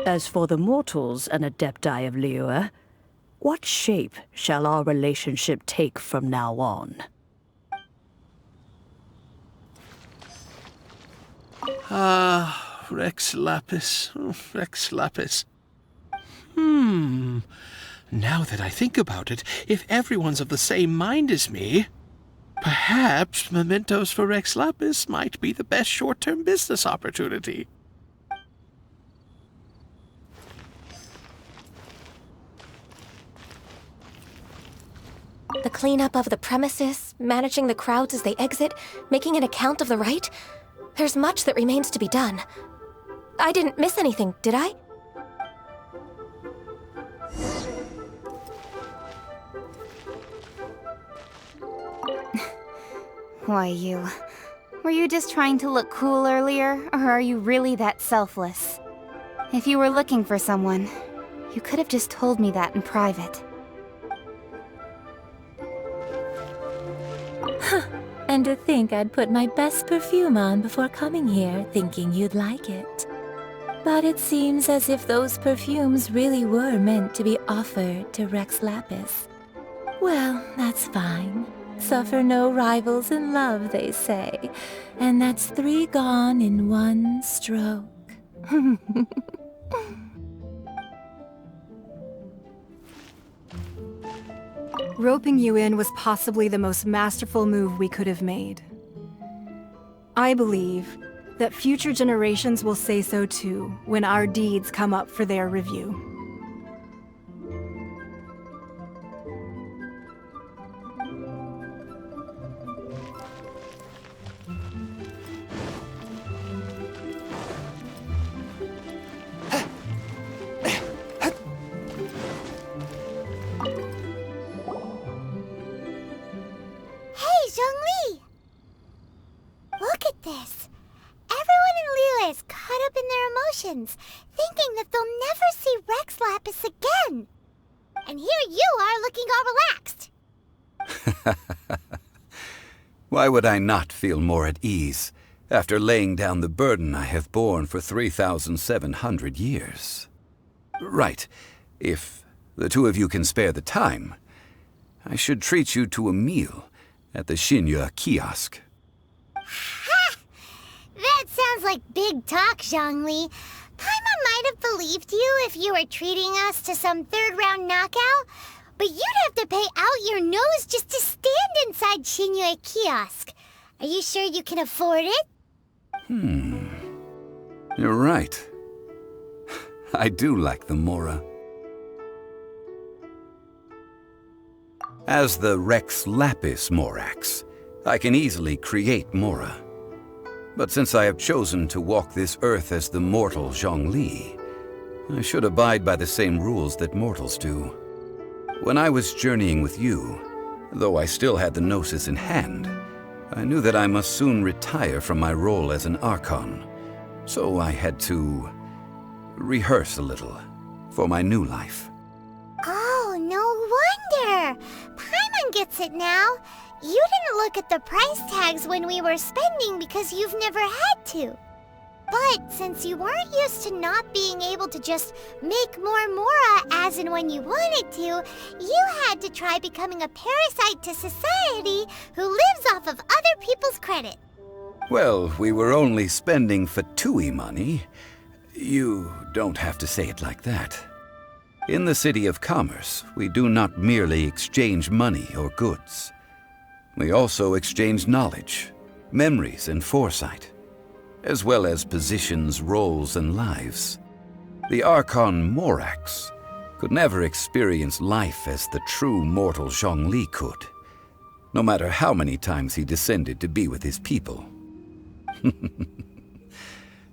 As for the mortals and Adepti of Liyue, what shape shall our relationship take from now on? Ah, Rex Lapis. Oh, Rex Lapis. Now that I think about it, if everyone's of the same mind as me, perhaps mementos for Rex Lapis might be the best short-term business opportunity. The cleanup of the premises, managing the crowds as they exit, making an account of the rite. There's much that remains to be done. I didn't miss anything, did I? Why, you... Were you just trying to look cool earlier, or are you really that selfless? If you were looking for someone, you could have just told me that in private. And to think I'd put my best perfume on before coming here, thinking you'd like it. But it seems as if those perfumes really were meant to be offered to Rex Lapis. Well, that's fine. Suffer no rivals in love, they say. And that's 3 gone in 1 stroke. Roping you in was possibly the most masterful move we could have made. I believe that future generations will say so too when our deeds come up for their review. Hey, Zhongli! Look at this. Everyone in Liyue is caught up in their emotions, thinking that they'll never see Rex Lapis again. And here you are looking all relaxed. Why would I not feel more at ease after laying down the burden I have borne for 3,700 years? Right. If the 2 of you can spare the time, I should treat you to a meal at the Xinyue kiosk. Ha! That sounds like big talk, Zhongli. Paimon might have believed you if you were treating us to some 3rd-round knockout, but you'd have to pay out your nose just to stand inside Xinyue kiosk. Are you sure you can afford it? You're right. I do like the Mora. As the Rex Lapis Morax, I can easily create Mora. But since I have chosen to walk this earth as the mortal Zhongli, I should abide by the same rules that mortals do. When I was journeying with you, though I still had the Gnosis in hand, I knew that I must soon retire from my role as an Archon, so I had to rehearse a little for my new life. Oh, no wonder! Paimon gets it now. You didn't look at the price tags when we were spending because you've never had to. But since you weren't used to not being able to just make more Mora as and when you wanted to, you had to try becoming a parasite to society who lives off of other people's credit. Well, we were only spending Fatui money. You don't have to say it like that. In the City of Commerce, we do not merely exchange money or goods. We also exchange knowledge, memories, and foresight, as well as positions, roles, and lives. The Archon Morax could never experience life as the true mortal Zhongli could, no matter how many times he descended to be with his people.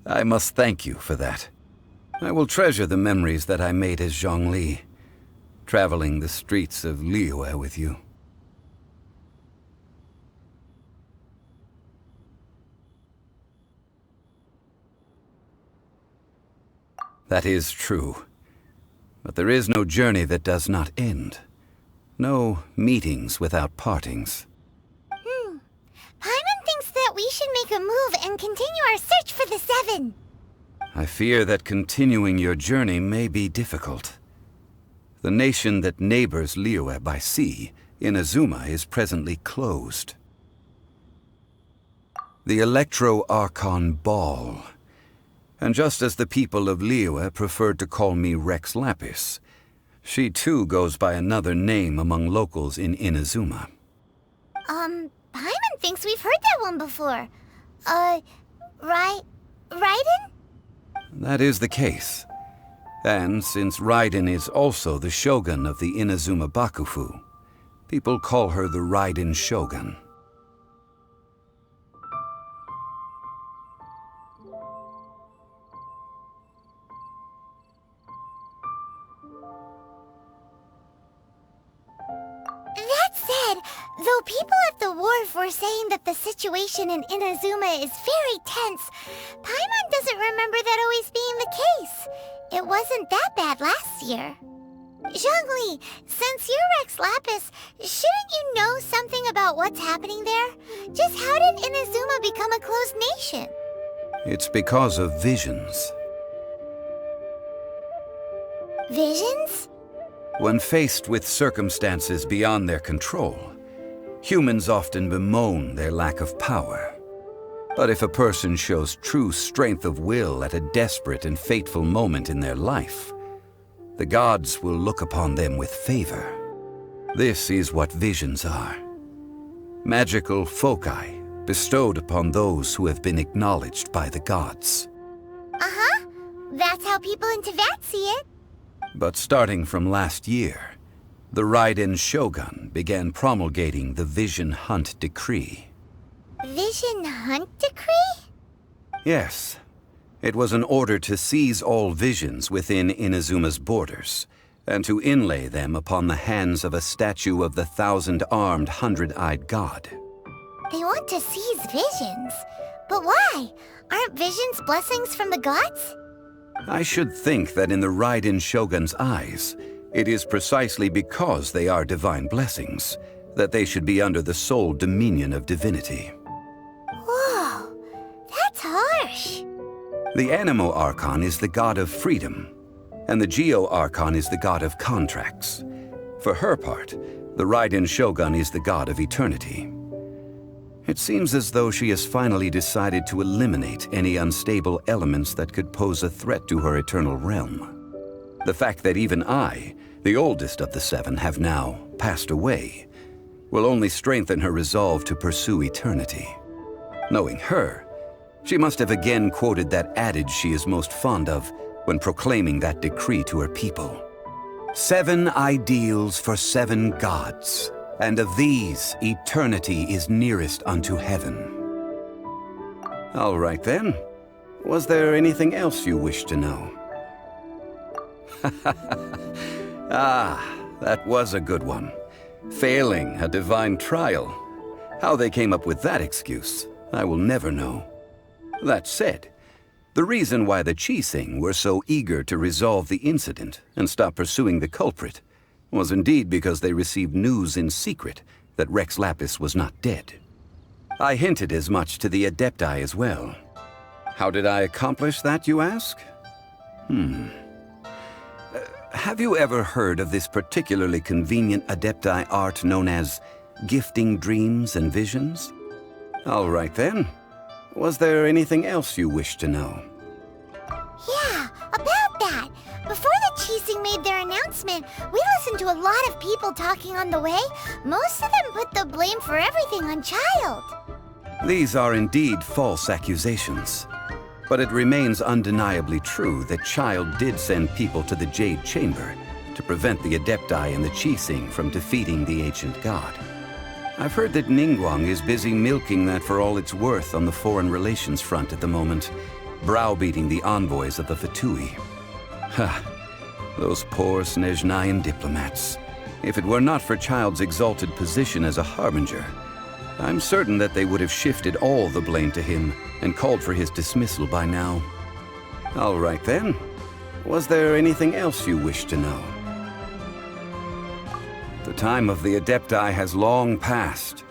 I must thank you for that. I will treasure the memories that I made as Zhongli, traveling the streets of Liyue with you. That is true. But there is no journey that does not end. No meetings without partings. Paimon thinks that we should make a move and continue our search for the 7. I fear that continuing your journey may be difficult. The nation that neighbors Liyue by sea, Inazuma, is presently closed. The Electro-Archon Ball. And just as the people of Liyue preferred to call me Rex Lapis, she too goes by another name among locals in Inazuma. Paimon thinks we've heard that one before. Raiden? That is the case. And since Raiden is also the shogun of the Inazuma Bakufu, people call her the Raiden Shogun. That said, though people at the wharf were saying that the situation in Inazuma is very tense, Paimon doesn't remember that always being the case. It wasn't that bad last year. Zhongli, since you're Rex Lapis, shouldn't you know something about what's happening there? Just how did Inazuma become a closed nation? It's because of visions. Visions? When faced with circumstances beyond their control, humans often bemoan their lack of power. But if a person shows true strength of will at a desperate and fateful moment in their life, the gods will look upon them with favor. This is what visions are. Magical foci bestowed upon those who have been acknowledged by the gods. Uh-huh. That's how people in Teyvat see it. But starting from last year, the Raiden Shogun began promulgating the Vision Hunt Decree. Vision Hunt Decree? Yes. It was an order to seize all visions within Inazuma's borders, and to inlay them upon the hands of a statue of the 1,000-armed, 100-eyed god. They want to seize visions. But why? Aren't visions blessings from the gods? I should think that in the Raiden Shogun's eyes, it is precisely because they are divine blessings that they should be under the sole dominion of divinity. Whoa, that's harsh. The Animo Archon is the god of freedom, and the Geo Archon is the god of contracts. For her part, the Raiden Shogun is the god of eternity. It seems as though she has finally decided to eliminate any unstable elements that could pose a threat to her eternal realm. The fact that even I, the oldest of the seven, have now passed away, will only strengthen her resolve to pursue eternity. Knowing her, she must have again quoted that adage she is most fond of when proclaiming that decree to her people. 7 ideals for 7 gods, and of these, eternity is nearest unto heaven. All right then. Was there anything else you wish to know? Ah, that was a good one. Failing a divine trial. How they came up with that excuse, I will never know. That said, the reason why the Qixing were so eager to resolve the incident and stop pursuing the culprit was indeed because they received news in secret that Rex Lapis was not dead. I hinted as much to the Adepti as well. How did I accomplish that, you ask? Have you ever heard of this particularly convenient Adepti art known as gifting dreams and visions? All right then. Was there anything else you wish to know? Yeah, about that. Before the Qixing made their announcement, we listened to a lot of people talking on the way. Most of them put the blame for everything on Child. These are indeed false accusations. But it remains undeniably true that Child did send people to the Jade Chamber to prevent the Adepti and the Qixing from defeating the ancient god. I've heard that Ningguang is busy milking that for all it's worth on the foreign relations front at the moment, browbeating the envoys of the Fatui. Ha! Those poor Snezhnayan diplomats. If it were not for Child's exalted position as a harbinger, I'm certain that they would have shifted all the blame to him and called for his dismissal by now. All right then. Was there anything else you wish to know? The time of the Adepti has long passed.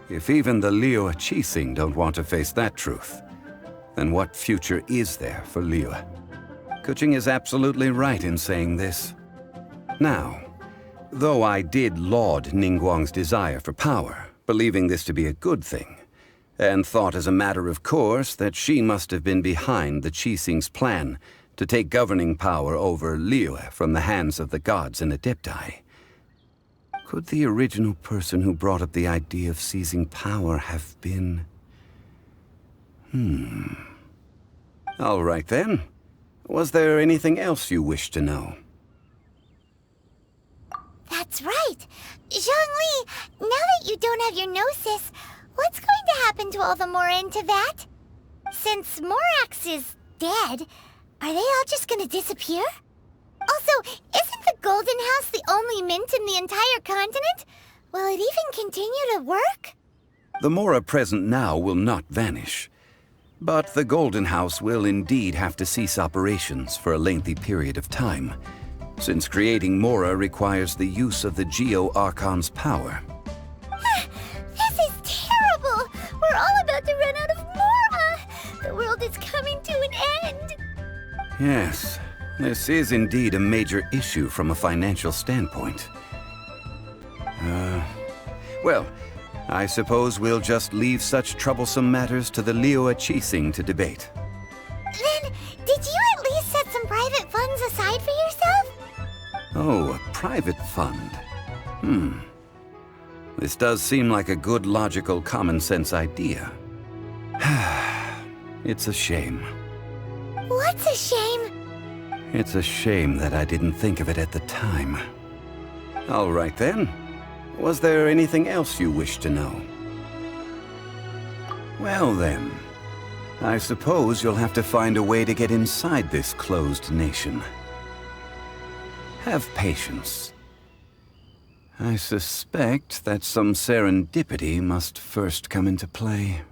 If even the Liyue Qixing don't want to face that truth, then what future is there for Liyue? Kuching is absolutely right in saying this. Now, though I did laud Ningguang's desire for power, believing this to be a good thing, and thought as a matter of course that she must have been behind the Qixing's plan to take governing power over Liyue from the hands of the gods and Adepti, could the original person who brought up the idea of seizing power have been... All right then. Was there anything else you wished to know? That's right. Zhongli, now that you don't have your gnosis, what's going to happen to all the Mora in Teyvat? Since Morax is dead, are they all just gonna disappear? Also, isn't the Golden House the only mint in the entire continent? Will it even continue to work? The Mora present now will not vanish. But the Golden House will indeed have to cease operations for a lengthy period of time, since creating Mora requires the use of the Geo-Archon's power. This is terrible! We're all about to run out of Mora! The world is coming to an end! Yes, this is indeed a major issue from a financial standpoint. Well, I suppose we'll just leave such troublesome matters to the Liyue Qixing to debate. Then, did you at least set some private funds aside for yourself? Oh, a private fund. This does seem like a good, logical, common-sense idea. It's a shame. What's a shame? It's a shame that I didn't think of it at the time. All right then. Was there anything else you wished to know? Well then, I suppose you'll have to find a way to get inside this closed nation. Have patience. I suspect that some serendipity must first come into play.